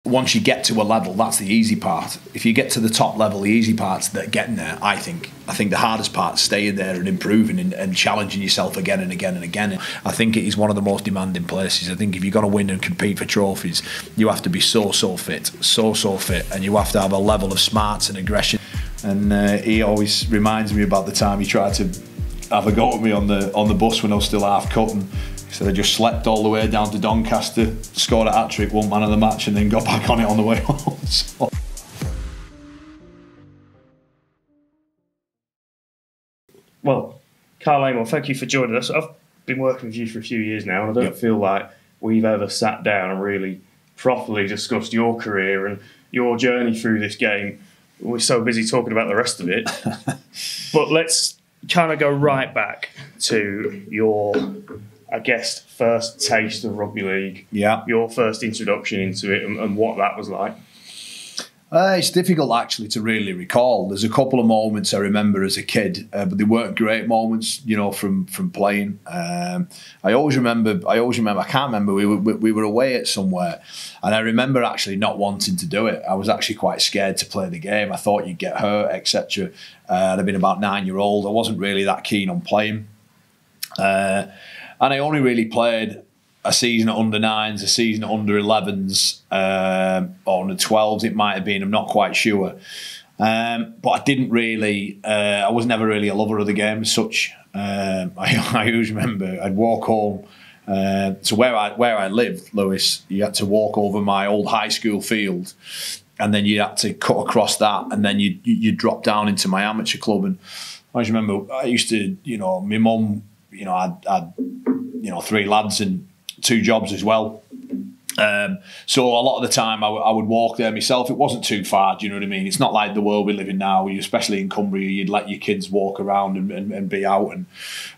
Once you get to a level, that's the easy part. If you get to the top level, the easy part's that getting there. I think the hardest part's staying there and improving and challenging yourself again and again and again. I think it is one of the most demanding places. I think if you're going to win and compete for trophies, you have to be so fit, so fit, and you have to have a level of smarts and aggression. And he always reminds me about the time he tried to have a go at me on the bus when I was still half cut. And he said I just slept all the way down to Doncaster, scored a hat-trick, won man of the match, and then got back on it on the way home. So. Well, Kyle Amor, thank you for joining us. I've been working with you for a few years now, and I don't feel like we've ever sat down and really properly discussed your career and your journey through this game. We're so busy talking about the rest of it. But let's kind of go right back to your, I guess, first taste of rugby league. Yeah. Your first introduction into it and what that was like. It's difficult actually to really recall. There's a couple of moments I remember as a kid, but they weren't great moments, you know, from playing. I always remember. I can't remember. We were away at somewhere, and I remember actually not wanting to do it. I was actually quite scared to play the game. I thought you'd get hurt, etc. I'd been about 9-year-old. I wasn't really that keen on playing, and I only really played a season at under-9s, a season at under-11s, or under-12s it might have been, I'm not quite sure. But I didn't really, I was never really a lover of the game as such. I always remember I'd walk home, so where I lived, Lewis, you had to walk over my old high school field, and then you had to cut across that, and then you drop down into my amateur club. And I always remember I used to, you know, my mum, you know, I'd you know, 3 lads and 2 jobs as well. So a lot of the time I would walk there myself. It wasn't too far, do you know what I mean? It's not like the world we live in now, especially in Cumbria, you'd let your kids walk around and be out.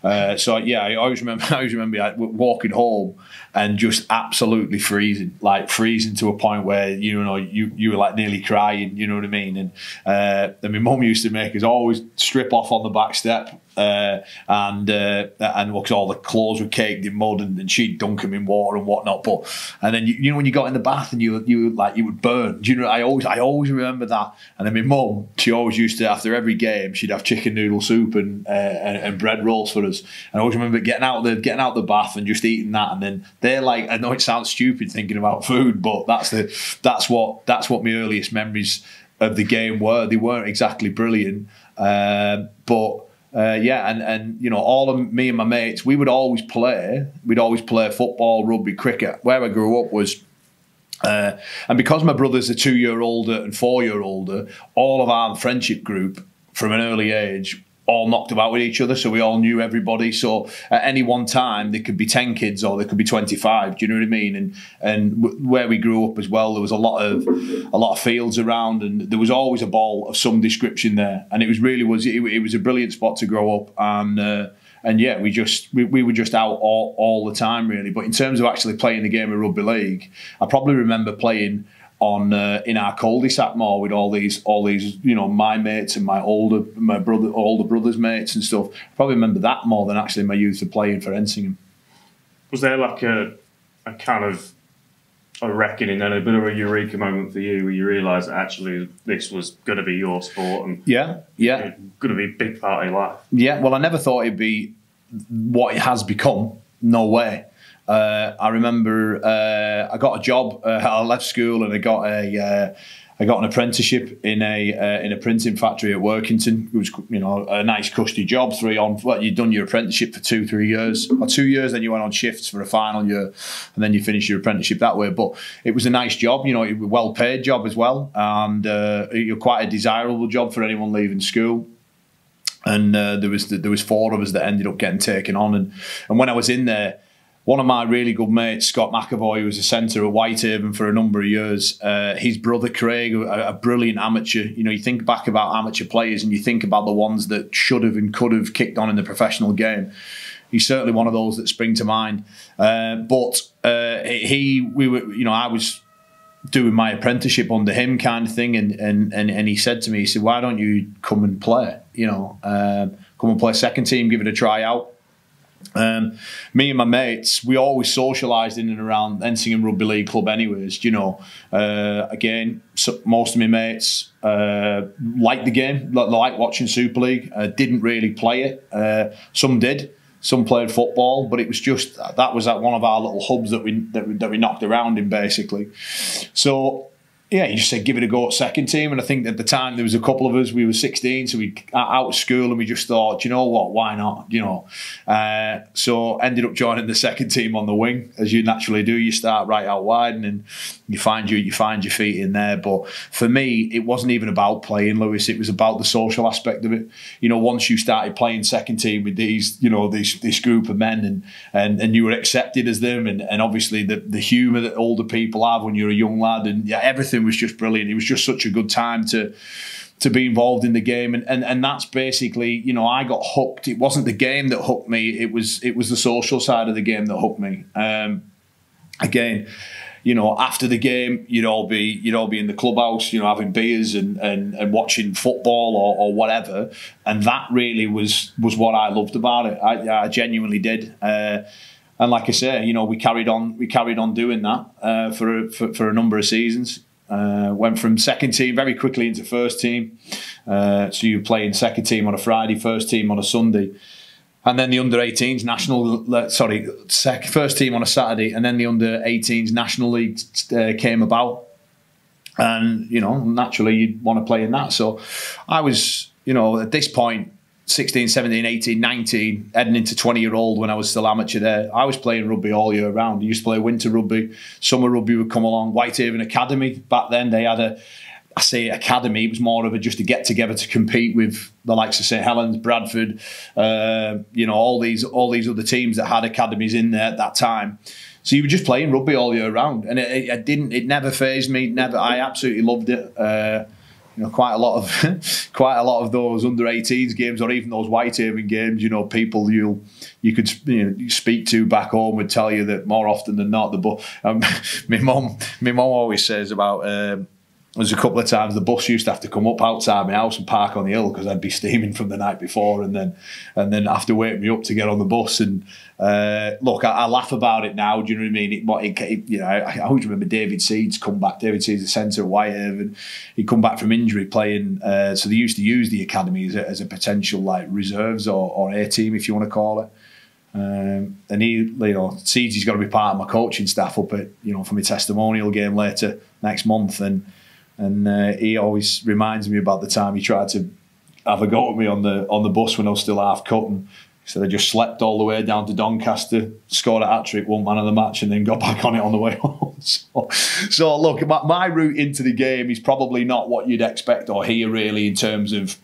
And so yeah, I always remember walking home and just absolutely freezing to a point where, you know, you were like nearly crying, you know what I mean? And my mum used to make us always strip off on the back step. And because all the clothes were caked in mud, and she'd dunk them in water and whatnot. And then you know, when you got in the bath and you would burn. Do you know? I always remember that. And then my mum, she always used to, after every game, she'd have chicken noodle soup and bread rolls for us. And I always remember getting out of the bath and just eating that. And then they're like, I know it sounds stupid thinking about food, but that's what my earliest memories of the game were. They weren't exactly brilliant, but. Yeah, and you know, all of me and my mates, we would always play. We'd always play football, rugby, cricket. Where I grew up was, and because my brothers are 2 year older and 4 year older, all of our friendship group from an early age all knocked about with each other, so we all knew everybody. So at any one time there could be 10 kids or there could be 25. Do you know what I mean? And where we grew up as well, there was a lot of fields around, and there was always a ball of some description there. And it was a brilliant spot to grow up. And yeah, we were just out all the time really. But in terms of actually playing the game of rugby league, I probably remember playing on in our cul-de-sac more with all these you know, my mates and my older brothers' mates and stuff. I probably remember that more than actually my youth of playing for Ensingham. Was there like a kind of a reckoning and a bit of a eureka moment for you where you realised that actually this was going to be your sport and going to be a big part of your life? Yeah, well, I never thought it'd be what it has become. No way. I remember I got a job. I left school and I got an apprenticeship in a printing factory at Workington. It was, you know, a nice cushy job. You'd done your apprenticeship for 2-3 years, or 2 years, then you went on shifts for a final year, and then you finished your apprenticeship that way. But it was a nice job, you know, it was a well-paid job as well, and quite a desirable job for anyone leaving school. And there was 4 of us that ended up getting taken on, and when I was in there, one of my really good mates, Scott McAvoy, who was a centre at Whitehaven for a number of years, his brother Craig, a brilliant amateur. You know, you think back about amateur players and you think about the ones that should have and could have kicked on in the professional game. He's certainly one of those that spring to mind. I was doing my apprenticeship under him, kind of thing, and he said to me, he said, "Why don't you come and play? You know, come and play second team, give it a try out." Me and my mates, we always socialised in and around Ensingham Rugby League Club anyways, you know. Again, most of my mates liked the game, liked watching Super League, didn't really play it. Some did. Some played football, but it was just, that was at one of our little hubs that we knocked around in, basically. So, yeah, you just said give it a go at second team, and I think at the time there was a couple of us. We were 16, so we out of school, and we just thought, you know what, why not? You know, so ended up joining the second team on the wing, as you naturally do. You start right out wide, and then you find your feet in there. But for me, it wasn't even about playing, Lewis. It was about the social aspect of it. You know, once you started playing second team with these, you know, this group of men, and you were accepted as them, and obviously the humour that older people have when you're a young lad, and yeah, everything was just brilliant. It was just such a good time to be involved in the game, and that's basically, you know, I got hooked. It wasn't the game that hooked me, it was the social side of the game that hooked me. Again, you know, after the game, you'd all be in the clubhouse, you know, having beers and watching football or whatever, and that really was what I loved about it. I genuinely did. And like I say, you know, we carried on doing that for a number of seasons. Went from second team very quickly into first team. So you were playing second team on a Friday, first team on a Sunday, and then the under-18s national. First team on a Saturday, and then the under-18s national league came about, and you know, naturally you'd want to play in that. So I was, you know, at this point, 16, 17, 18, 19, heading into 20-year-old when I was still amateur there. I was playing rugby all year round. I used to play winter rugby. Summer rugby would come along. Whitehaven Academy, back then they had I say academy, it was more of just a get-together to compete with the likes of St Helens, Bradford, you know, all these other teams that had academies in there at that time. So you were just playing rugby all year round, and it never fazed me. I absolutely loved it. You know, quite a lot of those under-18s games, or even those Whitehaven games, you know, people you could speak to back home would tell you that more often than not, my mum always says about. There's a couple of times the bus used to have to come up outside my house and park on the hill because I'd be steaming from the night before, and then have to wake me up to get on the bus. And look, I laugh about it now. Do you know what I mean? You know, I always remember David Seeds come back. David Seeds, the centre at Whitehaven, he'd come back from injury playing. So they used to use the academy as a potential like reserves or A team, if you want to call it. And he, you know, Seeds, he's got to be part of my coaching staff up at, you know, for my testimonial game later next month, and he always reminds me about the time he tried to have a go at me on the bus when I was still half cut, and he said I just slept all the way down to Doncaster, scored a hat-trick, won man of the match, and then got back on it on the way home. So look, my route into the game is probably not what you'd expect or hear really, in terms of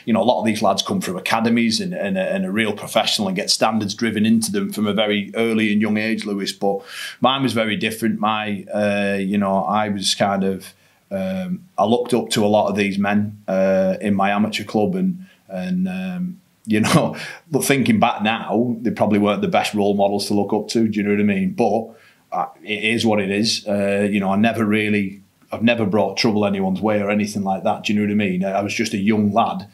you know, a lot of these lads come through academies and are real professional and get standards driven into them from a very early and young age, Lewis. But mine was very different. You know, I was kind of I looked up to a lot of these men in my amateur club, and you know, but thinking back now, they probably weren't the best role models to look up to. Do you know what I mean? But it is what it is. You know, I've never brought trouble anyone's way or anything like that. Do you know what I mean? I was just a young lad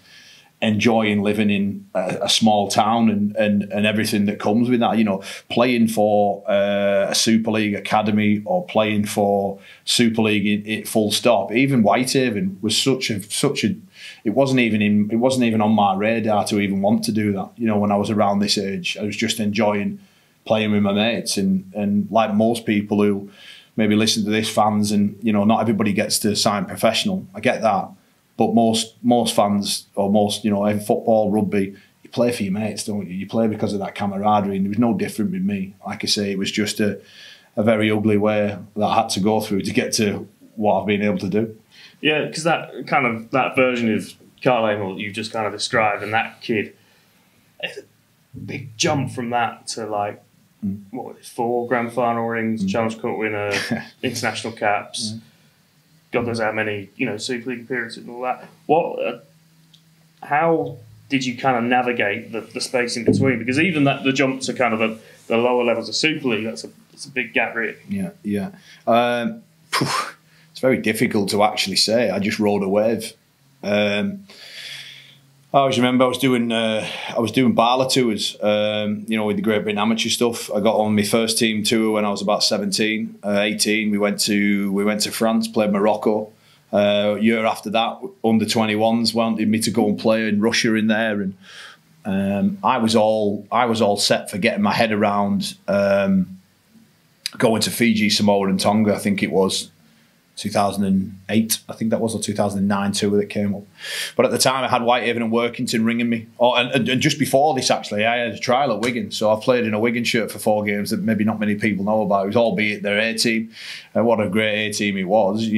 enjoying living in a small town and everything that comes with that. You know, playing for a Super League academy or playing for Super League full stop. Even Whitehaven was such a. It wasn't even on my radar to even want to do that. You know, when I was around this age, I was just enjoying playing with my mates, and like most people who maybe listen to this, fans, and you know, not everybody gets to sign professional. I get that, but most fans, or most, you know, in football, rugby, you play for your mates, don't you? You play because of that camaraderie, and it was no different with me. Like I say, it was just a very ugly way that I had to go through to get to what I've been able to do. Yeah, because that version of Kyle Amor that you just kind of described, and that kid, it's a big jump from that to like. What was it, 4 grand final rings, Challenge Cup winner, international caps, God knows how many, you know, Super League appearances and all that. How did you kind of navigate the space in between? Because even the jump to kind of the lower levels of Super League, it's a big gap, really. Yeah. It's very difficult to actually say. I just rode a wave. I always remember I was doing Barla tours, with the Great Britain amateur stuff. I got on my first team tour when I was about 17, 18. We went to France, played Morocco. Year after that, under 21s wanted me to go and play in Russia in there, and I was all set for getting my head around going to Fiji, Samoa, and Tonga. I think it was 2008, I think that was, or 2009 tour that came up. But at the time, I had Whitehaven and Workington ringing me. And just before this, actually, I had a trial at Wigan. So I played in a Wigan shirt for 4 games that maybe not many people know about. It was albeit their A team. And what a great A team it was,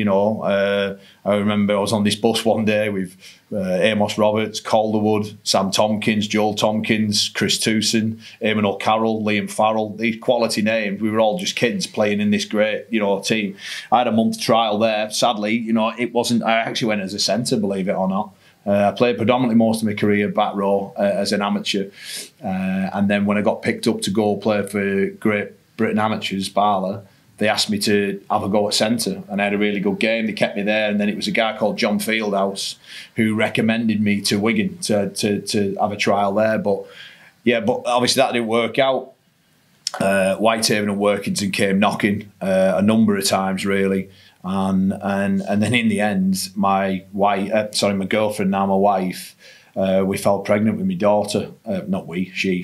I remember I was on this bus one day with Amos Roberts, Calderwood, Sam Tompkins, Joel Tompkins, Chris Towson, Eamon O'Carroll, Liam Farrell. These quality names. We were all just kids playing in this great, team. I had a month trial there. Sadly, it wasn't. I actually went as a centre, believe it or not. I played predominantly most of my career back row as an amateur, and then when I got picked up to go play for Great Britain Amateurs, Barla, they asked me to have a go at centre, and I had a really good game. They kept me there, and then it was a guy called John Fieldhouse who recommended me to Wigan to have a trial there. But obviously that didn't work out. Whitehaven and Workington came knocking a number of times, really, and then in the end, my girlfriend, now my wife, we fell pregnant with my daughter. She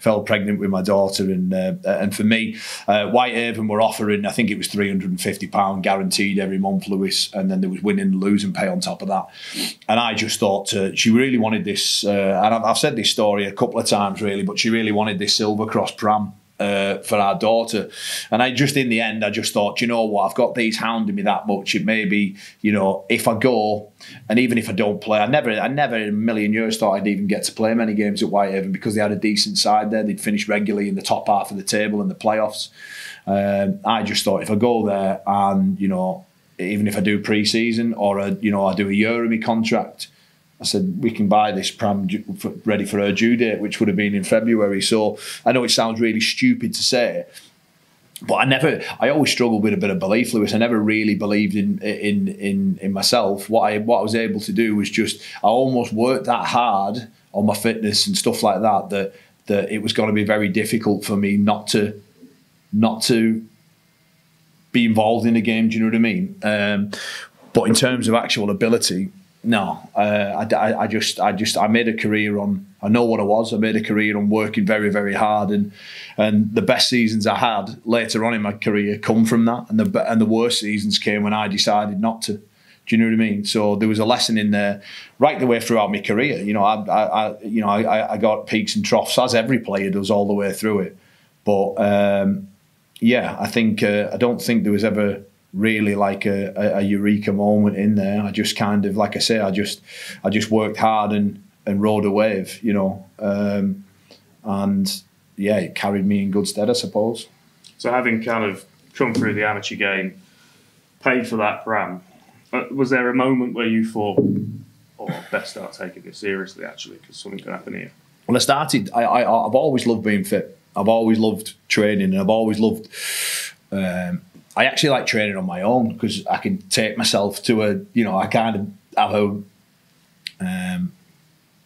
fell pregnant with my daughter, and for me, Whitehaven were offering, I think it was £350 guaranteed every month, Lewis, and then there was winning and losing pay on top of that. And I just thought she really wanted this, and I've said this story a couple of times, really, but she really wanted this Silver Cross pram for our daughter. And in the end, I just thought, you know what, I've got these hounding me that much. It may be, if I go, and even if I don't play, I never in a million years thought I'd even get to play many games at Whitehaven, because they had a decent side there. They'd finish regularly in the top half of the table in the playoffs. I just thought, if I go there and, even if I do pre-season or, I do a year of my contract, I said, we can buy this pram ready for her due date, which would have been in February. So I know it sounds really stupid to say, but I always struggled with a bit of belief, Lewis. I never really believed in myself. What I was able to do was I almost worked that hard on my fitness and stuff like that it was going to be very difficult for me not to be involved in the game. Do you know what I mean? But in terms of actual ability, no, I made a career on, I know what I was. I made a career on working very, very hard, and the best seasons I had later on in my career come from that, and the worst seasons came when I decided not to. Do you know what I mean? So there was a lesson in there right the way throughout my career. I got peaks and troughs, as every player does, all the way through it. But I think I don't think there was ever really like a eureka moment in there. I just kind of, like I say, I just worked hard and rode a wave, and it carried me in good stead, I suppose. So having kind of come through the amateur game, paid for that pram, was there a moment where you thought, I best start taking this seriously, actually, because something could happen here? Well, I've always loved being fit. I've always loved training, and I've always loved I actually like training on my own, because I can take myself to I kind of have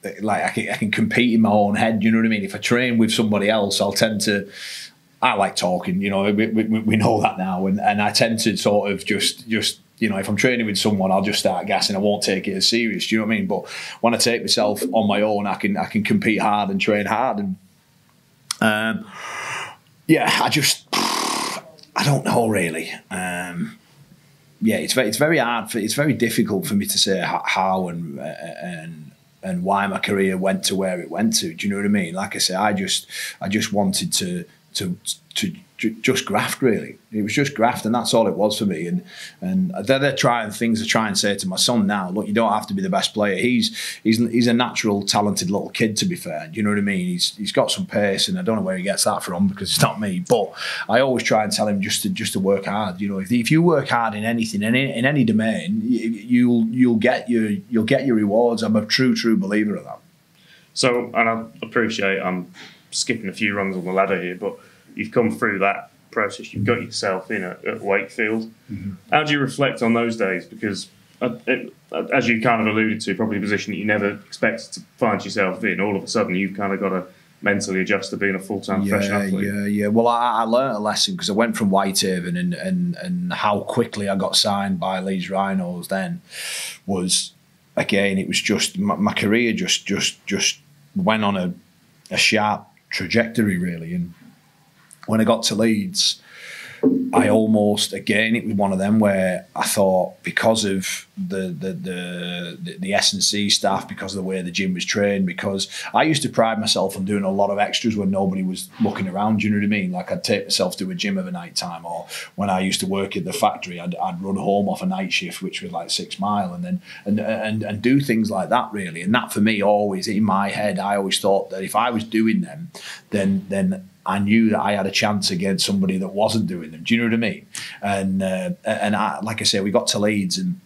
I can compete in my own head. You know what I mean? If I train with somebody else, I like talking. We know that now, and I tend to sort of just if I'm training with someone, I'll just start gassing. I won't take it as serious. Do you know what I mean? But when I take myself on my own, I can compete hard and train hard, and I don't know really. It's very hard. It's very difficult for me to say how and why my career went to where it went to. Do you know what I mean? Like I say, I just wanted to just graft, really. It was just graft, and that's all it was for me. And they're trying things to try and say to my son now, look, you don't have to be the best player. He's a natural, talented little kid, to be fair. Do you know what I mean? He's got some pace, and I don't know where he gets that from, because it's not me. But I always try and tell him just to work hard. If you work hard in anything, in any domain, you'll get your rewards. I'm a true believer of that. So, and I appreciate I'm skipping a few rungs on the ladder here, but you've come through that process. You've got yourself in at Wakefield. Mm-hmm. How do you reflect on those days? Because as you kind of alluded to, probably a position that you never expected to find yourself in. All of a sudden, you've kind of got to mentally adjust to being a full-time professional athlete. Yeah. Well, I learnt a lesson because I went from Whitehaven, and how quickly I got signed by Leeds Rhinos then was, again, it was just my career just went on a sharp trajectory, really. And when I got to Leeds, I almost, again, it was one of them where I thought, because of the S&C staff, because of the way the gym was trained, because I used to pride myself on doing a lot of extras when nobody was looking around, do you know what I mean? Like, I'd take myself to a gym of a night time, or when I used to work at the factory, I'd run home off a night shift, which was like 6 mile, and then and do things like that, really. And that, for me, always, in my head, I always thought that if I was doing them, then I knew that I had a chance against somebody that wasn't doing them. Do you know what I mean? And I, like I say, we got to Leeds, and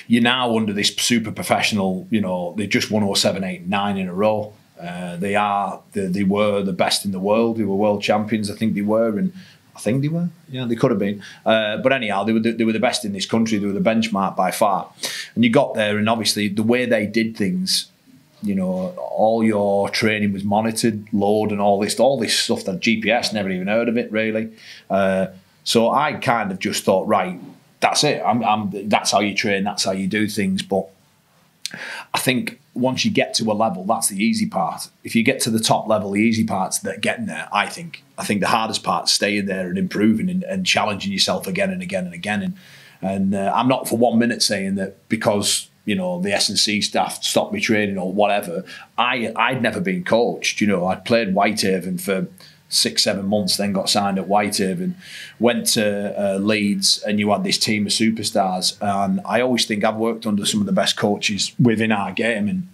you're now under this super professional, you know, they just won 07, 8, 9 in a row. They were the best in the world. They were world champions, I think they were, and I think they were. Yeah, they could have been. But anyhow, they were the best in this country. They were the benchmark by far. And you got there, and obviously the way they did things, you know, all your training was monitored, load, and all this stuff that GPS, never even heard of it, really. So I kind of just thought, right, that's it. That's how you train, that's how you do things. But I think once you get to a level, that's the easy part. If you get to the top level, the easy part's that getting there, I think. I think the hardest part's staying there and improving and challenging yourself again and again and again. And I'm not for 1 minute saying that because, you know, the S&C staff stopped me training or whatever. I'd never been coached. You know, I'd played Whitehaven for 6-7 months, then got signed at Whitehaven, went to Leeds, and you had this team of superstars. And I always think I've worked under some of the best coaches within our game, and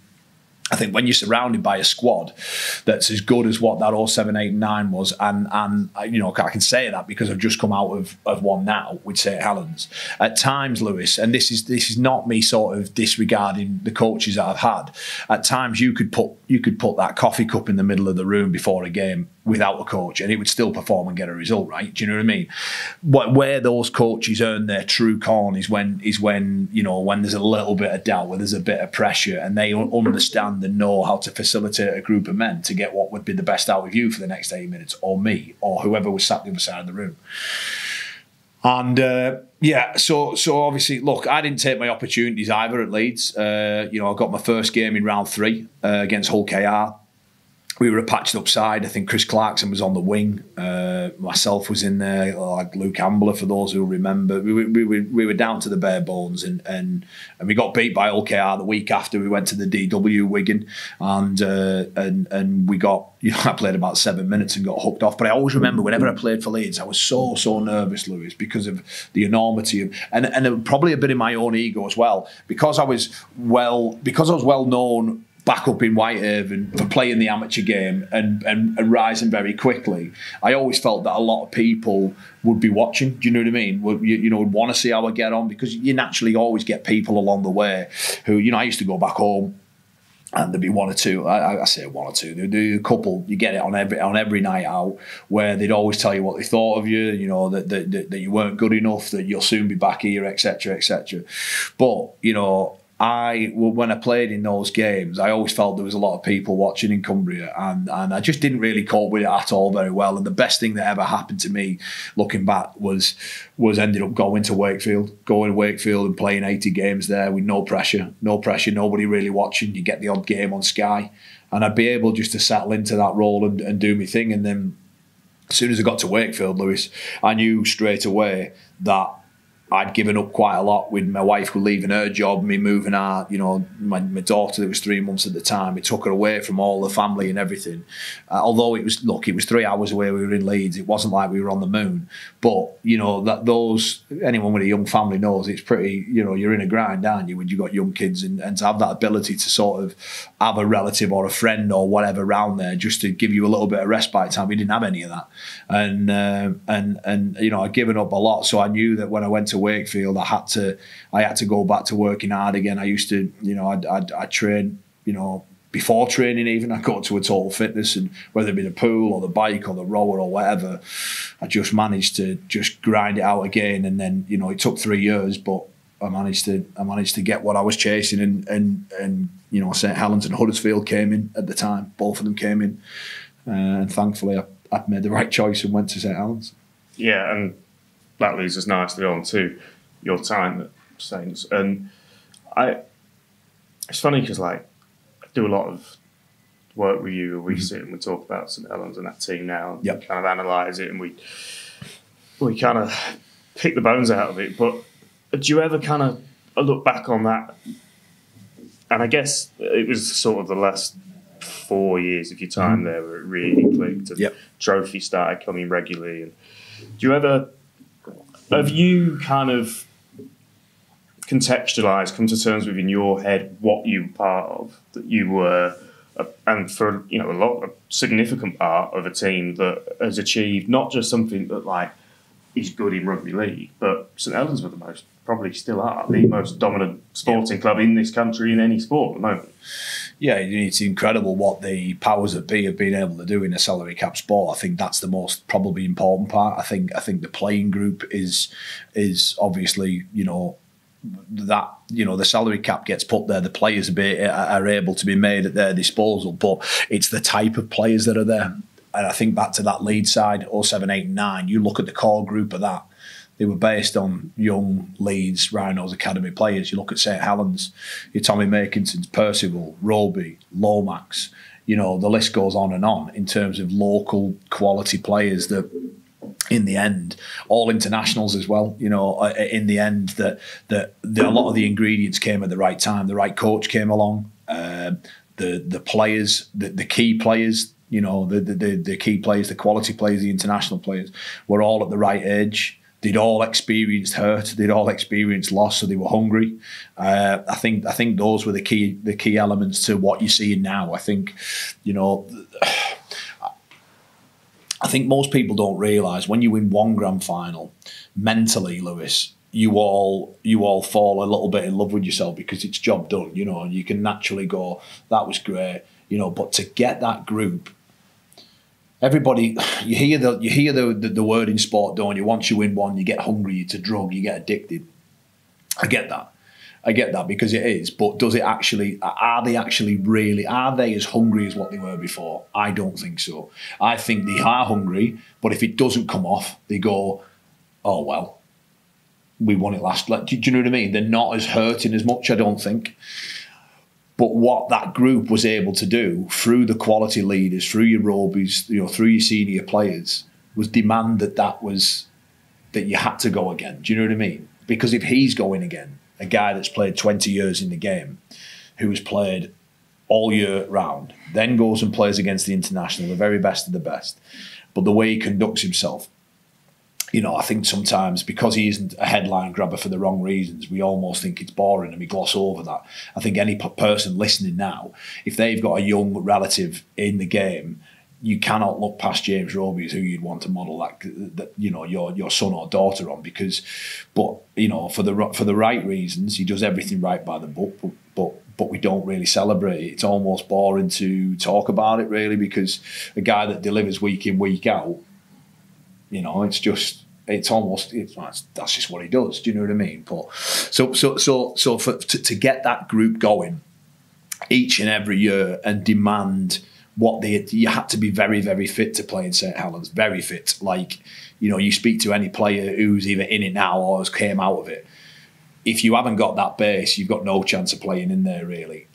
I think when you're surrounded by a squad that's as good as what that 07, 8, 9 was, and you know, I can say that because I've just come out of one now with St Helens. At times, Lewis, and this is not me sort of disregarding the coaches that I've had. At times, you could put that coffee cup in the middle of the room before a game without a coach, and it would still perform and get a result, right? Do you know what I mean? Where those coaches earn their true corn is when you know, when there's a little bit of doubt, where there's a bit of pressure, and they understand and know how to facilitate a group of men to get what would be the best out of you for the next 8 minutes, or me, or whoever was sat the other side of the room. And so obviously, look, I didn't take my opportunities either at Leeds. You know, I got my first game in round 3 against Hull KR. We were a patched up side. I think Chris Clarkson was on the wing. Myself was in there, like Luke Ambler, for those who remember. We were down to the bare bones, and we got beat by OKR the week after. We went to the DW Wigan, and we got, you know, I played about 7 minutes and got hooked off. But I always remember whenever I played for Leeds, I was so nervous, Lewis, because of the enormity of, and probably a bit of my own ego as well, because I was well known back up in Whitehaven for playing the amateur game and rising very quickly. I always felt that a lot of people would be watching. Do you know what I mean? Would want to see how I get on, because you naturally always get people along the way who, you know, I used to go back home and there'd be one or two. I say one or two. There'd be a couple. You get it on every night out, where they'd always tell you what they thought of you. You know, that you weren't good enough, that you'll soon be back here, etc., etc. But you know, when I played in those games, I always felt there was a lot of people watching in Cumbria, and I just didn't really cope with it at all very well. And the best thing that ever happened to me, looking back, was ended up going to Wakefield and playing 80 games there with no pressure, nobody really watching. You get the odd game on Sky, and I'd be able just to settle into that role and do my thing. And then as soon as I got to Wakefield, Lewis, I knew straight away that I'd given up quite a lot, with my wife leaving her job, me moving out, you know, my daughter that was 3 months at the time, it took her away from all the family and everything. Although it was 3 hours away, we were in Leeds, it wasn't like we were on the moon. But, you know, anyone with a young family knows it's pretty, you know, you're in a grind, aren't you, when you've got young kids, and to have that ability to sort of have a relative or a friend or whatever around there just to give you a little bit of respite time. We didn't have any of that. And you know, I'd given up a lot, so I knew that when I went to Wakefield, I had to go back to working hard again. I used to, you know, I'd train, you know, before training even, I'd go to a Total Fitness, and whether it be the pool or the bike or the rower or whatever, I just managed to just grind it out again. And then, you know, it took 3 years, but I managed to get what I was chasing, and you know, St Helens and Huddersfield came in at the time. Both of them came in, and thankfully I made the right choice and went to St Helens. Yeah, and that leads us nicely on to your time at Saints. And it's funny because like I do a lot of work with you. We sit and we talk about St Helens and that team now. And we kind of analyse it, and we kind of pick the bones out of it. But do you ever kind of look back on that? And I guess it was sort of the last 4 years of your time there where it really clicked and trophies started coming regularly. And do you ever, have you kind of contextualised, come to terms with in your head what you were part of, that you were, and for you know a significant part of a team that has achieved not just something that like is good in rugby league, but St Helens were probably still are the most dominant sporting club in this country in any sport at the moment. Yeah, it's incredible what the powers that be have been able to do in a salary cap sport. I think that's the most probably important part. I think the playing group is obviously, you know, that, you know, the salary cap gets put there, the players are able to be made at their disposal, but it's the type of players that are there. And I think back to that lead side, 07, 8 and 9, you look at the core group of that, they were based on young Leeds, Rhinos Academy players. You look at St Helens, your Tommy Makinsons, Percival, Roby, Lomax, you know, the list goes on and on in terms of local quality players that in the end, all internationals as well, you know, in the end that a lot of the ingredients came at the right time. The right coach came along, the players, the key players, you know, the key players, the quality players, the international players were all at the right age. They'd all experienced hurt. They'd all experienced loss, so they were hungry. I think those were the key elements to what you're seeing now. I think, you know, I think most people don't realise when you win one grand final, mentally, Lewis, you all fall a little bit in love with yourself because it's job done. You know, and you can naturally go, that was great. You know, but to get that group. Everybody, you hear the word in sport, don't you? Once you win one, you get hungry, it's a drug, you get addicted. I get that because it is. But does it actually? Are they as hungry as what they were before? I don't think so. I think they are hungry, but if it doesn't come off, they go, oh well, we won it last. Like, do you know what I mean? They're not as hurting as much, I don't think. But what that group was able to do through the quality leaders, through your Robies, you know, through your senior players, was demand that you had to go again. Do you know what I mean? Because if he's going again, a guy that's played 20 years in the game, who has played all year round, then goes and plays against the international, the very best of the best, but the way he conducts himself, you know, I think sometimes because he isn't a headline grabber for the wrong reasons, we almost think it's boring and we gloss over that. I think any person listening now, if they've got a young relative in the game, you cannot look past James Roby as who you'd want to model that you know, your son or daughter on, but you know, for the right reasons, he does everything right by the book, but we don't really celebrate it. It's almost boring to talk about it really, because a guy that delivers week in, week out, you know, that's just what he does. Do you know what I mean? But so to get that group going each and every year and demand you had to be very, very fit to play in St Helens, very fit. Like, you know, you speak to any player who's either in it now or has came out of it. If you haven't got that base, you've got no chance of playing in there really.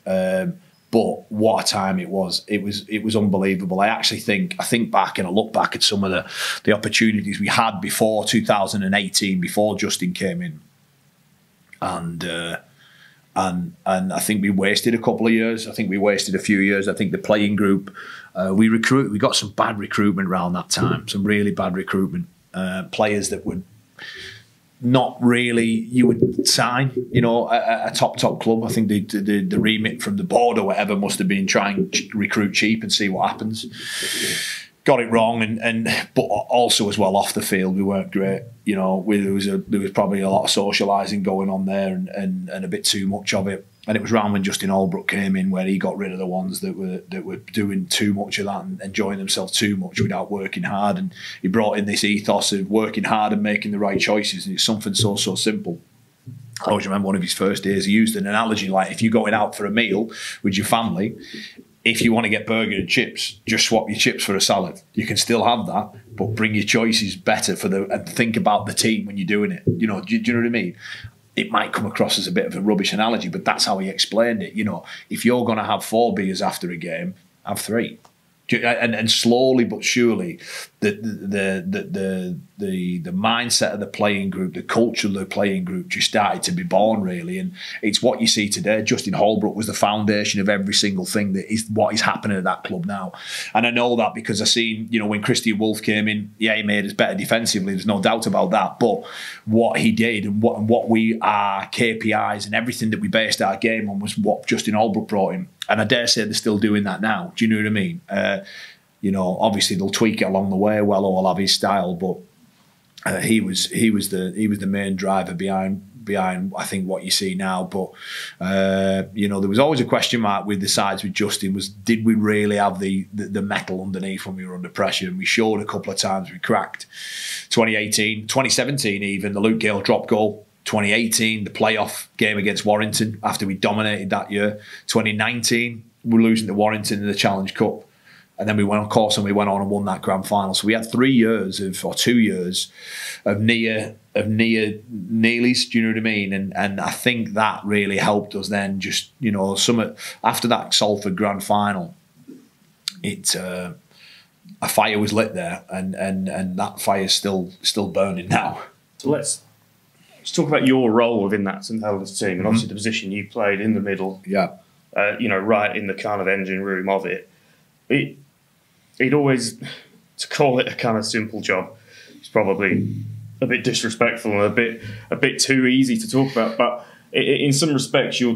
But what a time it was! It was unbelievable. I think back and I look back at some of the opportunities we had before 2018, before Justin came in, and I think we wasted a couple of years. I think we wasted a few years. I think the playing group, we got some bad recruitment around that time, some really bad recruitment, players that would not really you would sign, you know, a top club. I think the remit from the board or whatever must have been try and recruit cheap and see what happens. Got it wrong, but also as well off the field we weren't great. You know, there was probably a lot of socialising going on there and a bit too much of it. And it was around when Justin Holbrook came in where he got rid of the ones that were doing too much of that and enjoying themselves too much without working hard. And he brought in this ethos of working hard and making the right choices. And it's something so simple. I always remember one of his first days, he used an analogy like, if you're going out for a meal with your family, if you want to get burger and chips, just swap your chips for a salad. You can still have that, but bring your choices better and think about the team when you're doing it. You know, do you know what I mean? It might come across as a bit of a rubbish analogy, but that's how he explained it. You know, if you're going to have 4 beers after a game, have 3. And slowly but surely, the mindset of the playing group, the culture of the playing group, just started to be born, really. And it's what you see today. Justin Holbrook was the foundation of every single thing that is what is happening at that club now. And I know that because I've seen, you know, when Christian Wolf came in, yeah, he made us better defensively. There's no doubt about that. But what he did and what we are KPIs and everything that we based our game on was what Justin Holbrook brought in. And I dare say they're still doing that now. Do you know what I mean? You know, obviously they'll tweak it along the way. Well, all have his style, but he was the main driver behind I think what you see now. But you know, there was always a question mark with the sides with Justin, was did we really have the metal underneath when we were under pressure? And we showed a couple of times we cracked. 2018, 2017 even, the Luke Gale drop goal. 2018, the playoff game against Warrington after we dominated that year. 2019, we're losing to Warrington in the Challenge Cup. And then we went on course and we went on and won that grand final. So we had 2 years of near nearlies, do you know what I mean? And I think that really helped us then just, you know, after that Salford grand final, a fire was lit there and that fire's still burning now. So let's talk about your role within that St Helens team, and obviously the position you played in the middle. Yeah. You know, right in the kind of engine room of it. It always, to call it a kind of simple job, it's probably a bit disrespectful and a bit too easy to talk about. But in some respects, your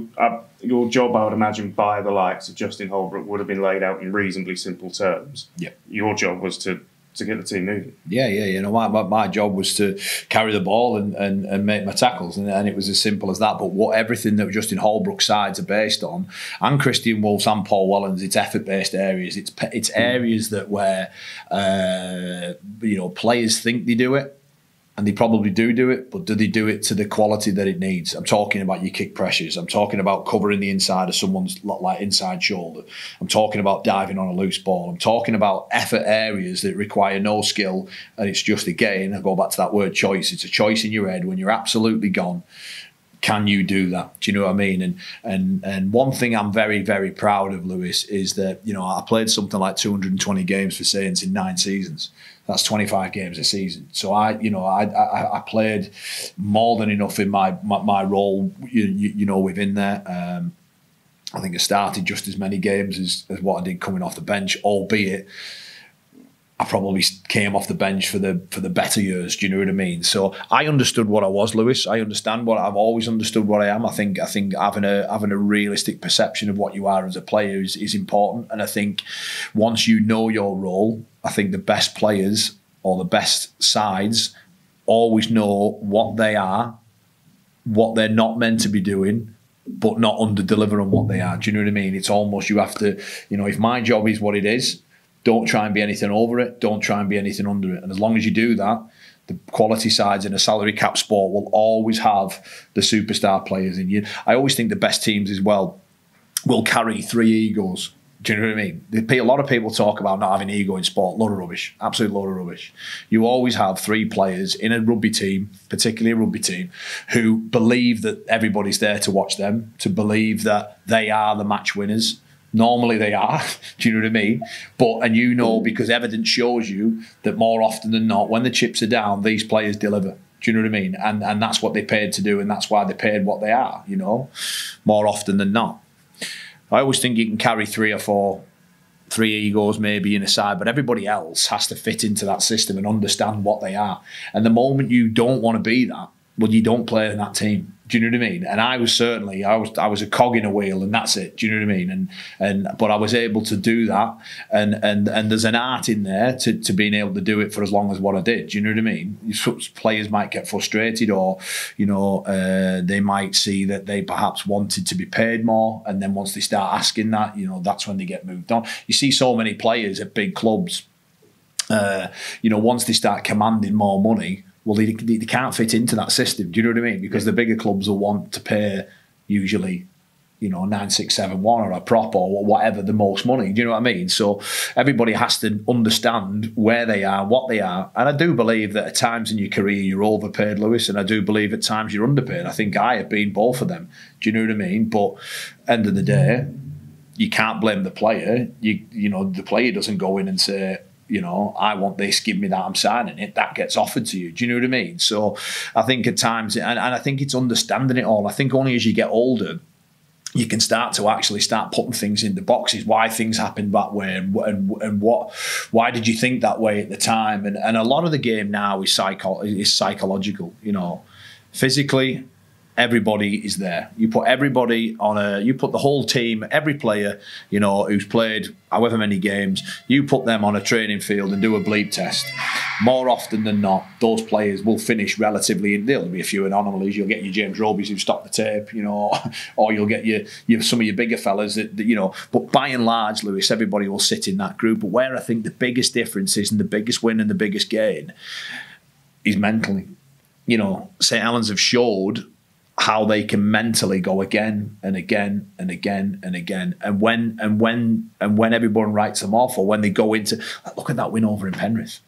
job, I would imagine, by the likes of Justin Holbrook, would have been laid out in reasonably simple terms. Yeah. Your job was to get the team moving. Yeah. You know, my job was to carry the ball and make my tackles, and it was as simple as that. But everything that Justin Holbrook's sides are based on, and Christian Wolf's and Paul Welland's, it's effort-based areas. It's areas that where you know, players think they do it, and they probably do it, but do they do it to the quality that it needs? I'm talking about your kick pressures. I'm talking about covering the inside of someone's like inside shoulder. I'm talking about diving on a loose ball. I'm talking about effort areas that require no skill, and it's just, again, I go back to that word choice. It's a choice in your head when you're absolutely gone. Can you do that? Do you know what I mean? And one thing I'm very, very proud of, Lewis, is that, you know, I played something like 220 games for Saints in 9 seasons. That's 25 games a season. So I played more than enough in my role, you know, within there. I think I started just as many games as what I did coming off the bench, albeit I probably came off the bench for the better years. Do you know what I mean? So I understood what I was, Lewis. I understand what I've always understood what I am. I think having a realistic perception of what you are as a player is important. And I think once you know your role, I think the best players or the best sides always know what they are, what they're not meant to be doing, but not under-deliver on what they are. Do you know what I mean? It's almost, you have to, you know, if my job is what it is, don't try and be anything over it. Don't try and be anything under it. And as long as you do that, the quality sides in a salary cap sport will always have the superstar players in you. I always think the best teams as well will carry 3 egos. Do you know what I mean? A lot of people talk about not having ego in sport. Load of rubbish. Absolute load of rubbish. You always have 3 players in a rugby team, particularly a rugby team, who believe that everybody's there to watch them, to believe that they are the match winners. Normally they are, do you know what I mean? And you know, because evidence shows you that more often than not, when the chips are down, these players deliver. Do you know what I mean? And that's what they paid to do, and that's why they paid what they are, you know, more often than not. I always think you can carry 3 or 4, 3 egos maybe in a side, but everybody else has to fit into that system and understand what they are. And the moment you don't want to be that, well, you don't play in that team. Do you know what I mean? And I was a cog in a wheel, and that's it. Do you know what I mean? But I was able to do that, and there's an art in there to being able to do it for as long as what I did. Do you know what I mean? Players might get frustrated, or you know, they might see that they perhaps wanted to be paid more, and then once they start asking that, you know, that's when they get moved on. You see so many players at big clubs, you know, once they start commanding more money, Well, they can't fit into that system. Do you know what I mean? Because the bigger clubs will want to pay usually, 9,671 or a prop or whatever the most money. Do you know what I mean? So everybody has to understand where they are, what they are. And I do believe that at times in your career you're overpaid, Lewis, and I do believe at times you're underpaid. I think I have been both of them. Do you know what I mean? But end of the day, you can't blame the player. The player doesn't go in and say, I want this, give me that, I'm signing it. That gets offered to you. Do you know what I mean? So I think at times, and I think it's understanding it all. I think only as you get older, you can start putting things in the boxes, why things happened that way and why did you think that way at the time? And a lot of the game now is psychological, physically. Everybody is there. You put everybody you put the whole team, every player, who's played however many games, you put them on a training field and do a bleep test. More often than not, those players will finish relatively, there'll be a few anomalies. You'll get your James Robies who stop the tape, or you'll get some of your bigger fellas that, but by and large, Lewis, everybody will sit in that group. But where I think the biggest difference is, and the biggest win and the biggest gain, is mentally. St Helens have showed how they can mentally go again and again and again and again, and when everyone writes them off, or when they go into, look at that win over in Penrith.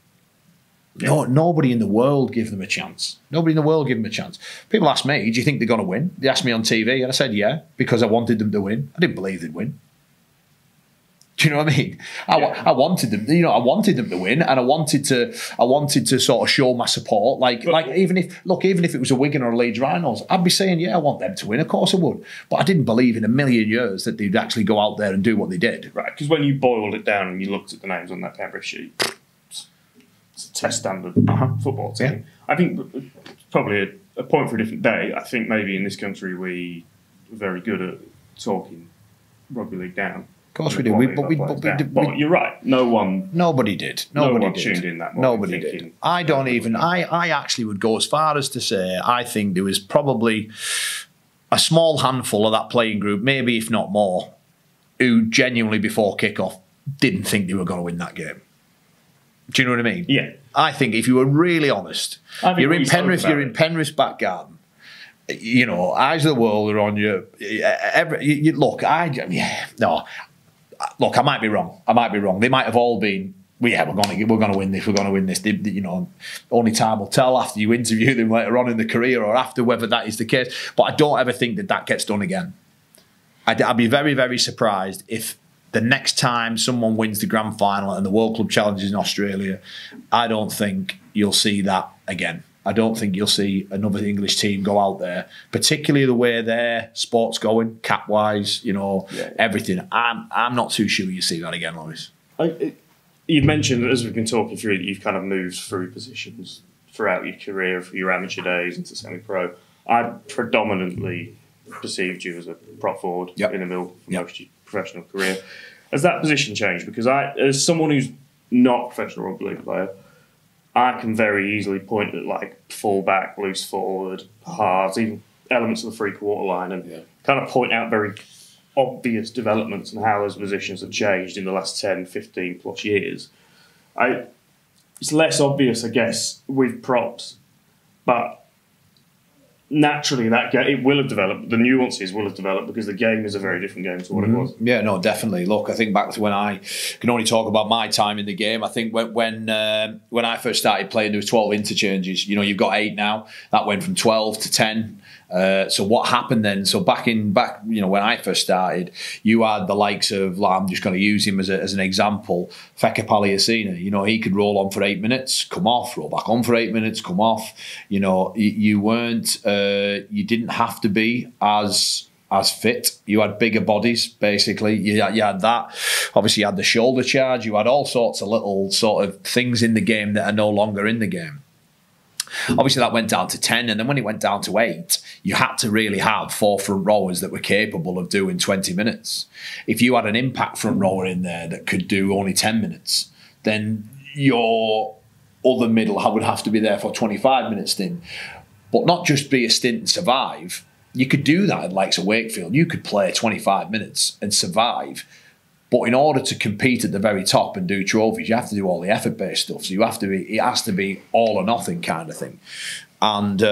Yeah. No, nobody in the world give them a chance. Nobody in the world give them a chance. People ask me, do you think they're going to win? They asked me on TV, and I said, yeah, because I wanted them to win. I didn't believe they'd win. Do you know what I mean? I wanted them, I wanted them to win, and I wanted to sort of show my support. Even if it was a Wigan or a Leeds Rhinos, I'd be saying, yeah, I want them to win. Of course I would. But I didn't believe in a million years that they'd actually go out there and do what they did. Right, because when you boiled it down and you looked at the names on that Penrith sheet, it's a test standard football team. Yeah. I think it's probably a point for a different day. I think maybe in this country we are very good at talking rugby league down. Of course we do. But you're right. Nobody did. Nobody did. Tuned in that morning. Nobody did. I actually would go as far as to say I think there was probably a small handful of that playing group, maybe if not more, who genuinely before kickoff didn't think they were going to win that game. Do you know what I mean? Yeah. I think if you were really honest, you're in Penrith's back garden. Eyes of the world are on you. Look, I might be wrong. They might have all been, we're going to win this. We're going to win this. Only time will tell after you interview them later on in the career or after whether that is the case. But I don't ever think that gets done again. I'd be very, very surprised if the next time someone wins the grand final and the World Club Challenge is in Australia, I don't think you'll see that again. I don't think you'll see another English team go out there, particularly the way their sport's going, cap-wise, everything. I'm not too sure you see that again, Lewis. You've mentioned, as we've been talking through, that you've kind of moved through positions throughout your career, from your amateur days into semi-pro. I predominantly perceived you as a prop forward in the middle for most of your professional career. Has that position changed? Because as someone who's not a professional rugby league player, I can very easily point at full back, loose forward, halves, even elements of the three-quarter line, and kind of point out very obvious developments and how those positions have changed in the last 10, 15 plus years. It's less obvious, I guess, with props, but naturally it will have developed. The nuances will have developed because the game is a very different game to what it was. Yeah, no, definitely. Look, I think back to when I can only talk about my time in the game. I think when I first started playing, there was 12 interchanges. You've got 8 now. That went from 12 to 10. So what happened then? So back when I first started, you had the likes of, I'm just going to use him as an example, Feka Paliasina. He could roll on for 8 minutes, come off, roll back on for 8 minutes, come off. You weren't, you didn't have to be as fit. You had bigger bodies, basically. You had that. Obviously, you had the shoulder charge. You had all sorts of little sort of things in the game that are no longer in the game. Obviously, that went down to 10, and then when it went down to 8, you had to really have 4 front rowers that were capable of doing 20 minutes. If you had an impact front rower in there that could do only 10 minutes, then your other middle would have to be there for 25 minute stint. But not just be a stint and survive. You could do that at likes of Wakefield. You could play 25 minutes and survive But in order to compete at the very top and do trophies, you have to do all the effort-based stuff. So it has to be all or nothing kind of thing. And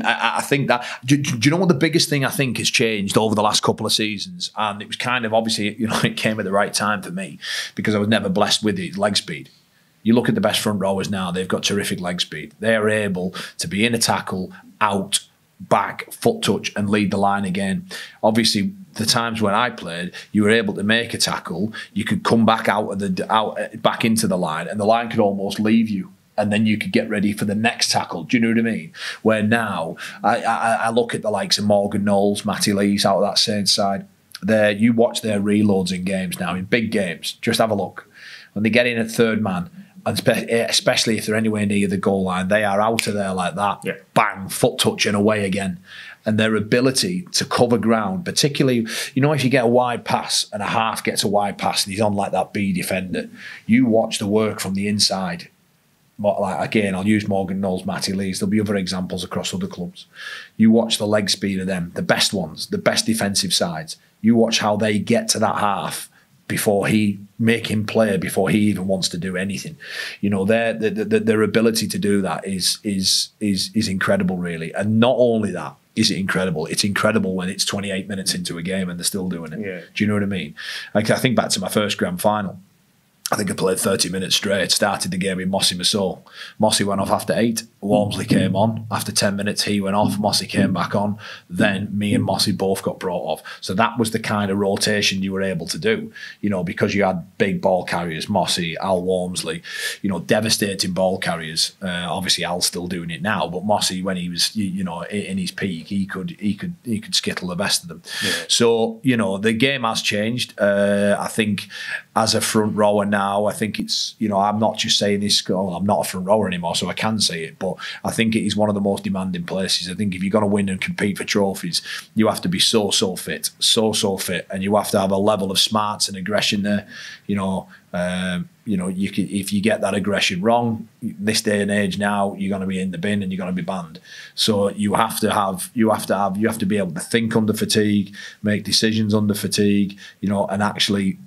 I think that, do you know what the biggest thing I think has changed over the last couple of seasons? And it was kind of, obviously, it came at the right time for me because I was never blessed with it, leg speed. You look at the best front rowers now, they've got terrific leg speed. They are able to be in a tackle, out, back, foot touch, and lead the line again. Obviously, the times when I played, you were able to make a tackle, you could come back back into the line, and the line could almost leave you, and then you could get ready for the next tackle. Do you know what I mean? Where now, I look at the likes of Morgan Knowles, Matty Lees out of that same side. You watch their reloads in games now, in big games. Just have a look. When they get in at third man, and especially if they're anywhere near the goal line, they are out of there like that. Yeah. Bang, foot touch and away again. And their ability to cover ground, particularly, if you get a wide pass and a half gets a wide pass and he's on like that B defender, you watch the work from the inside. Again, I'll use Morgan Knowles, Matty Lees. There'll be other examples across other clubs. You watch the leg speed of them, the best ones, the best defensive sides. You watch how they get to that half before make him play, before he even wants to do anything. Their ability to do that is incredible, really. And not only that is it incredible, it's incredible when it's 28 minutes into a game and they're still doing it. Yeah. Do you know what I mean? Like, I think back to my first grand final. I think I played 30 minutes straight, started the game with Mossy Massot. Mossy went off after 8, Walmsley came on. After 10 minutes, he went off, Mossy came back on. Then me and Mossy both got brought off. So that was the kind of rotation you were able to do, because you had big ball carriers, Mossy, Al Walmsley, devastating ball carriers. Obviously, Al's still doing it now, but Mossy, when he was, in his peak, he could skittle the best of them. Yeah. So, the game has changed. I think as a front rower now, I think it's, I'm not just saying this, I'm not a front rower anymore, so I can say it, but I think it is one of the most demanding places. I think if you're going to win and compete for trophies, you have to be so fit, so fit, and you have to have a level of smarts and aggression there. If you get that aggression wrong, this day and age now, you're going to be in the bin and you're going to be banned. So you have to be able to think under fatigue, make decisions under fatigue, and actually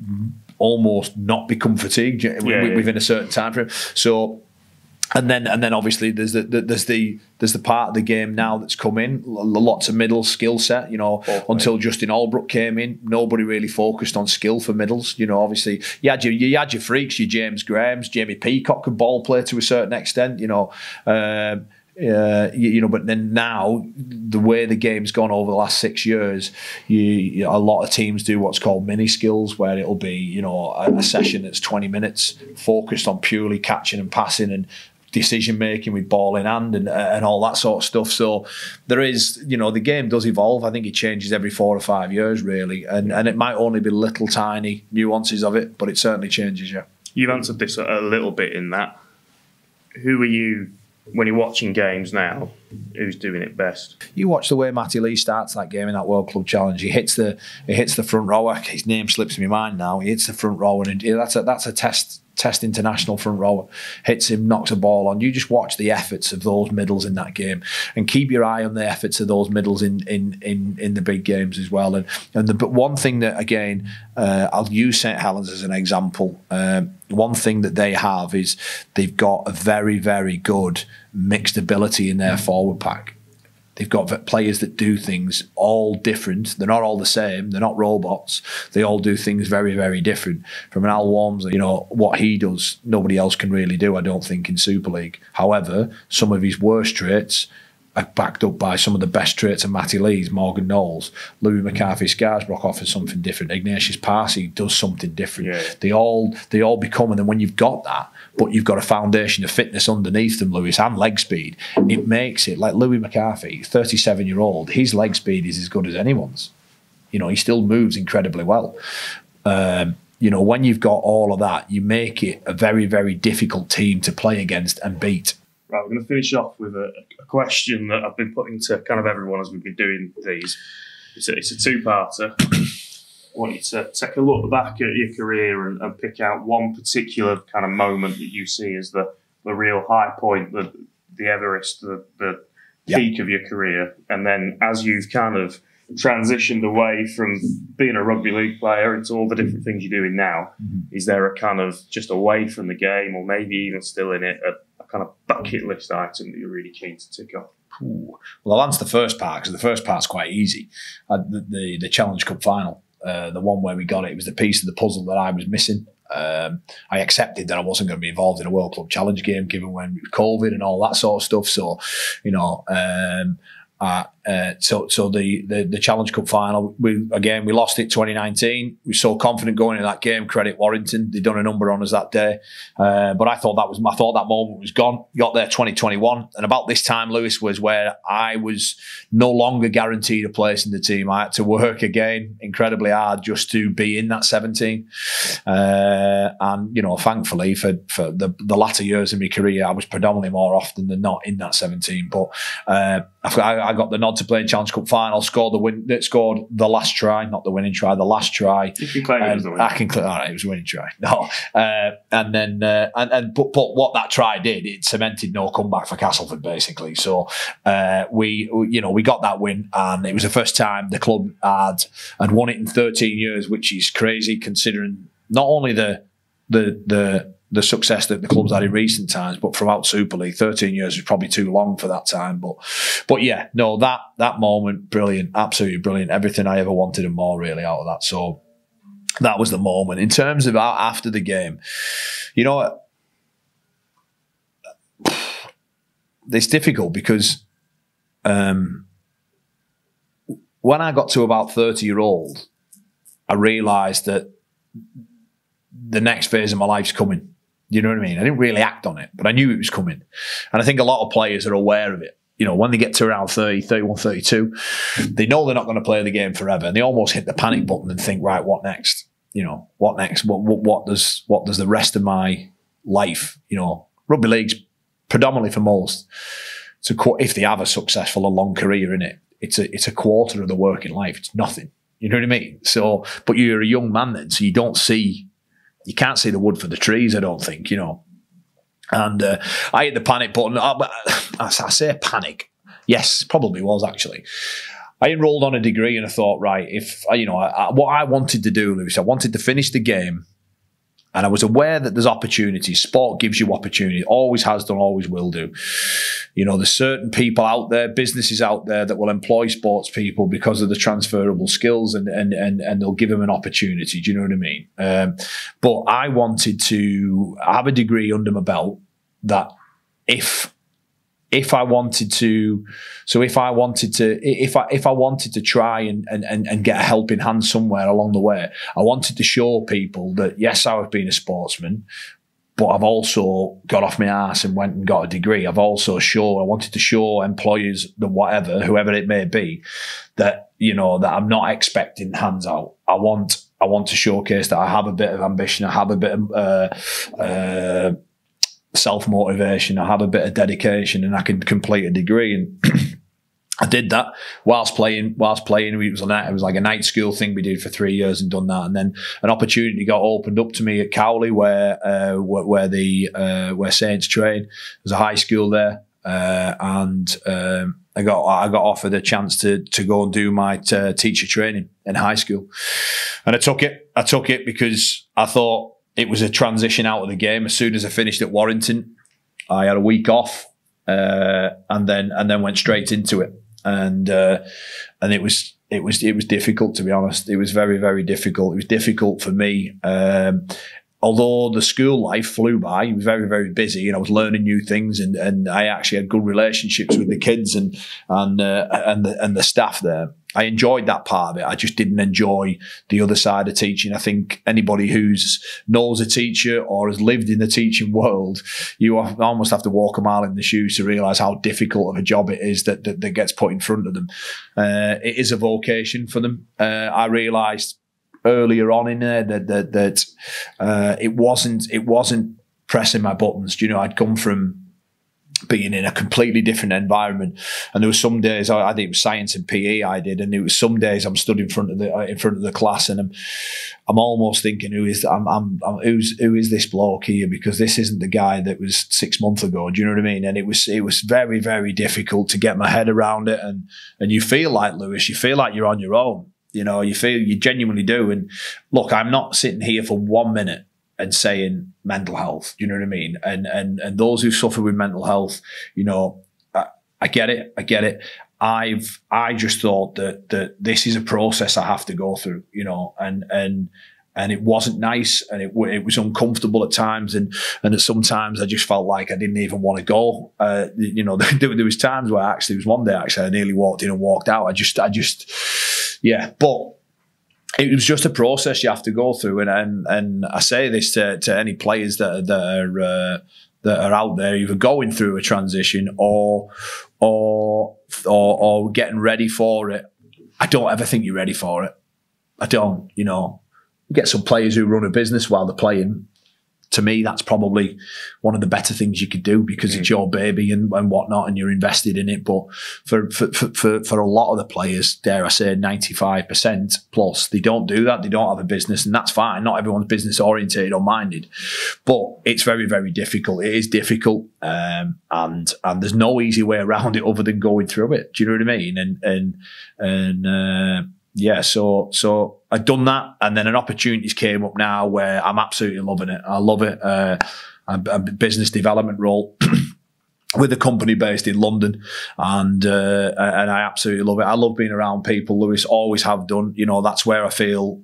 almost not become fatigued within a certain time frame. So, and then obviously there's the part of the game now that's come in, lots of middle skill set. Until Justin Albrook came in, nobody really focused on skill for middles. Obviously you had your freaks, your James Grahams, Jamie Peacock could ball play to a certain extent. But then now, the way the game's gone over the last 6 years, a lot of teams do what's called mini skills, where it'll be, a session that's 20 minutes focused on purely catching and passing and decision making with ball in hand and all that sort of stuff. So there is, the game does evolve. I think it changes every 4 or 5 years, really, and it might only be little tiny nuances of it, but it certainly changes. Yeah, you've answered this a little bit in that. Who are you? When you're watching games now, who's doing it best? You watch the way Matty Lee starts that game in that World Club Challenge. He hits the front rower. His name slips my mind now. He hits the front rower, and that's a test international front rower. Hits him, knocks a ball on. You just watch the efforts of those middles in that game, and keep your eye on the efforts of those middles in the big games as well. But one thing that, again, I'll use St Helens as an example. One thing that they have is they've got a very, very good mixed ability in their forward pack. They've got players that do things all different. They're not all the same. They're not robots. They all do things very, very different. From an Al Walmsley, what he does, nobody else can really do, I don't think, in Super League. However, some of his worst traits are backed up by some of the best traits of Matty Lees, Morgan Knowles, Louis McCarthy-Scarsbrook offers something different. Ignatius Parsi does something different. Yeah. They all become, and then when you've got that, but you've got a foundation of fitness underneath them, Lewis, and leg speed, it makes it like Louis McCarthy, 37-year-old, his leg speed is as good as anyone's. He still moves incredibly well. When you've got all of that, you make it a very, very difficult team to play against and beat. Right, we're going to finish off with a question that I've been putting to kind of everyone as we've been doing these. It's a two-parter. I want you to take a look back at your career and pick out one particular kind of moment that you see as the real high point, the Everest, the peak of your career. And then as you've kind of transitioned away from being a rugby league player into all the different things you're doing now? Is there a kind of just away from the game, or maybe even still in it, a kind of bucket list item that you're really keen to tick off? Ooh. Well, I'll answer the first part, because the first part's quite easy. The Challenge Cup final, the one where we got it, was the piece of the puzzle that I was missing. I accepted that I wasn't going to be involved in a World Club Challenge game, given when COVID and all that sort of stuff. So, you know, so the Challenge Cup final, we lost it 2019. We were so confident going into that game. Credit Warrington, they'd done a number on us that day. But I thought that moment was gone. Got there 2021, and about this time, Lewis, was where I was no longer guaranteed a place in the team. I had to work again incredibly hard just to be in that 17. And you know, thankfully for the latter years of my career, I was predominantly more often than not in that 17. But I got the nod to play in Challenge Cup final, scored the last try, not the winning try, the last try. You can claim it was the winning. I can claim, all right, it was a winning try. No, but what that try did, it cemented no comeback for Castleford basically. So we got that win, and it was the first time the club had won it in 13 years, which is crazy considering not only the success that the club's had in recent times, but throughout Super League, 13 years was probably too long for that time. But yeah, no, that moment, brilliant, absolutely brilliant. Everything I ever wanted and more really out of that. So that was the moment. In terms of after the game, you know, it's difficult because when I got to about 30-year-old, I realised that the next phase of my life's coming. You know what I mean? I didn't really act on it, but I knew it was coming. And I think a lot of players are aware of it. You know, when they get to around 30, 31, 32, they know they're not going to play the game forever. And they almost hit the panic button and think, right, what next? You know, what next? What does the rest of my life, you know, rugby league's predominantly for most, if they have a successful, a long career in it, it's a quarter of the working life. It's nothing. You know what I mean? So, but you're a young man then, so you can't see the wood for the trees, I don't think, you know. And I hit the panic button. I say panic. Yes, probably was actually. I enrolled on a degree and I thought, right, what I wanted to do, Lewis, I wanted to finish the game, and I was aware that there's opportunities. Sport gives you opportunity. Always has done, always will do. You know, there's certain people out there, businesses out there that will employ sports people because of the transferable skills and they'll give them an opportunity. Do you know what I mean? But I wanted to have a degree under my belt that if I wanted to try and get a helping hand somewhere along the way, I wanted to show people that yes, I've been a sportsman, but I've also got off my arse and went and got a degree. I wanted to show employers, whoever it may be, that, you know, that I'm not expecting hands out. I want to showcase that I have a bit of ambition. I have a bit of self-motivation. I have a bit of dedication, and I can complete a degree. And I did that whilst playing. It was like a night school thing we did for 3 years and done that. And then an opportunity got opened up to me at Cowley, where Saints train. There's a high school there, and I got offered a chance to go and do my teacher training in high school, and I took it because I thought it was a transition out of the game. As soon as I finished at Warrington, I had a week off, and then went straight into it. And it was difficult, to be honest. It was very, very difficult. It was difficult for me. Although the school life flew by, it was very, very busy, and I was learning new things, and I actually had good relationships with the kids and the staff there. I enjoyed that part of it. I just didn't enjoy the other side of teaching. I think anybody knows a teacher or has lived in the teaching world, you almost have to walk a mile in the shoes to realise how difficult of a job it is that gets put in front of them. It is a vocation for them. I realised earlier on in there that it wasn't pressing my buttons. You know, I'd come from being in a completely different environment. And there were some days I think it was science and PE I did, and it was some days I'm stood in front of the class, and I'm almost thinking, who is this bloke here? Because this isn't the guy that was 6 months ago. Do you know what I mean? And it was very, very difficult to get my head around it. And you feel like, Lewis, you feel like you're on your own. You know, you genuinely do. And look, I'm not sitting here for 1 minute and saying mental health. Do you know what I mean? And those who suffer with mental health, you know, I get it. I just thought that this is a process I have to go through, you know, and it wasn't nice, and it was uncomfortable at times, and at sometimes I just felt like I didn't even want to go. You know, there was times where there was one day I nearly walked in and walked out. I just, yeah, but it was just a process you have to go through, and I say this to any players that are out there, either going through a transition or getting ready for it. I don't ever think you're ready for it. I don't. You know, you get some players who run a business while they're playing. To me, that's probably one of the better things you could do, because it's your baby and whatnot, and you're invested in it. But for a lot of the players, dare I say 95% plus, they don't do that. They don't have a business, and that's fine. Not everyone's business orientated or minded, but it's very, very difficult. It is difficult, and there's no easy way around it other than going through it. Do you know what I mean? And yeah, so I'd done that, and then an opportunities came up now where I'm absolutely loving it. I love it. A business development role with a company based in London, and I absolutely love it. I love being around people, Lewis. Always have done. You know, that's where I feel.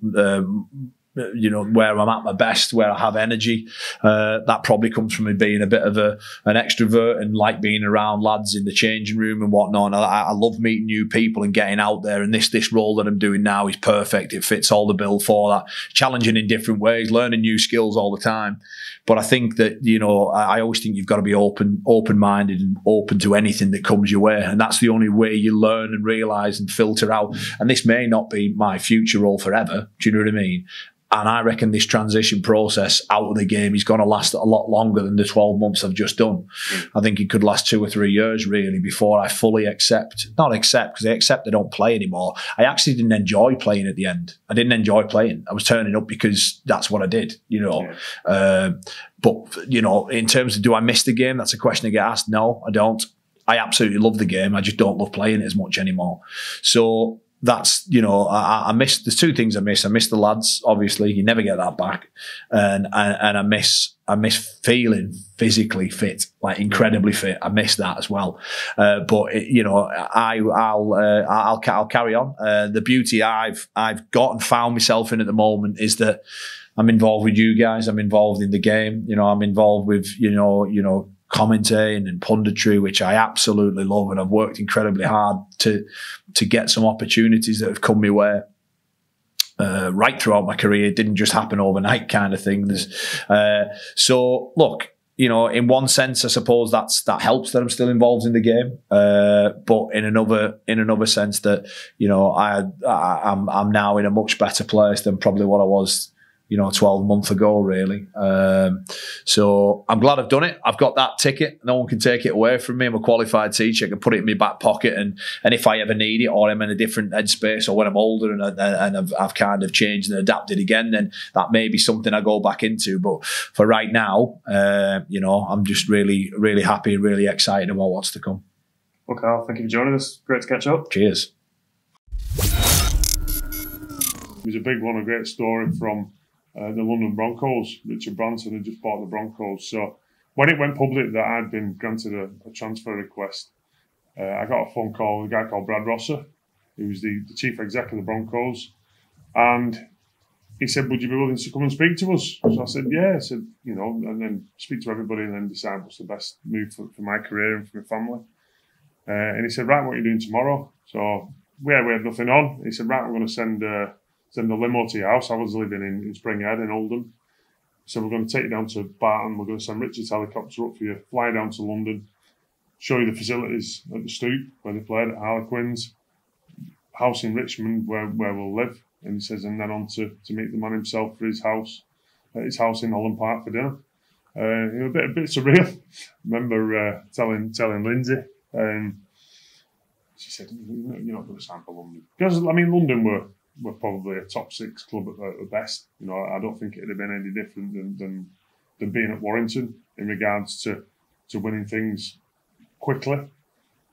You know, where I'm at my best, where I have energy. That probably comes from me being a bit of an extrovert and like being around lads in the changing room and whatnot. And I love meeting new people and getting out there. And this role that I'm doing now is perfect. It fits all the bill for that. Challenging in different ways, learning new skills all the time. But I think that, you know, I always think you've got to be open-minded and open to anything that comes your way. And that's the only way you learn and realise and filter out. And this may not be my future role forever. Do you know what I mean? And I reckon this transition process out of the game is going to last a lot longer than the 12 months I've just done. I think it could last 2 or 3 years, really, before I fully not accept, because I accept I don't play anymore. I actually didn't enjoy playing at the end. I didn't enjoy playing. I was turning up because that's what I did, you know. Yeah. But, you know, in terms of do I miss the game, that's a question I get asked. No, I don't. I absolutely love the game. I just don't love playing it as much anymore. So that's, you know, I miss, there's 2 things I miss. I miss the lads, obviously, you never get that back. And I miss feeling physically fit, like incredibly fit. I miss that as well. But you know, I'll carry on. The beauty I've got and found myself in at the moment is that I'm involved with you guys. I'm involved in the game. You know, I'm involved with, you know, commentating and punditry, which I absolutely love, and I've worked incredibly hard to get some opportunities that have come my way right throughout my career. It didn't just happen overnight, kind of thing. So look, you know, in one sense, I suppose that helps that I'm still involved in the game, but in another sense, that, you know, I'm now in a much better place than probably what I was, you know, 12 months ago, really. So I'm glad I've done it. I've got that ticket. No one can take it away from me. I'm a qualified teacher. I can put it in my back pocket, and if I ever need it, or I'm in a different headspace, or when I'm older and I've kind of changed and adapted again, then that may be something I go back into. But for right now, you know, I'm just really, really happy and really excited about what's to come. Well, Kyle, thank you for joining us. Great to catch up. Cheers. It was a big one, a great story from the London Broncos. Richard Branson had just bought the Broncos. So when it went public that I'd been granted a transfer request, I got a phone call with a guy called Brad Rosser, who was the chief exec of the Broncos. And he said, would you be willing to come and speak to us? So I said, yeah. I said, you know, and then speak to everybody and then decide what's the best move for my career and for my family. And he said, right, what are you doing tomorrow? So we had nothing on. He said, right, we're going to send a limo to your house. I was living in Springhead in Oldham. So we're going to take you down to Barton. We're going to send Richard's helicopter up for you, fly down to London, show you the facilities at the Stoop where they played at Harlequins, house in Richmond where we'll live. And he says, and then on to meet the man himself for his house, at his house in Holland Park for dinner. A bit surreal. Remember telling Lindsay, she said, "You're not going to sign for London," because I mean, London were probably a top 6 club at best. I don't think it'd have been any different than being at Warrington in regards to winning things quickly.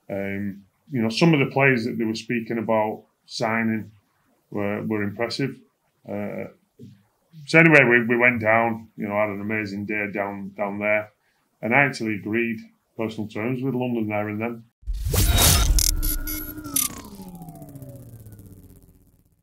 Some of the players that they were speaking about signing were impressive. So anyway, we went down. I had an amazing day down there, and I actually agreed personal terms with London there and then.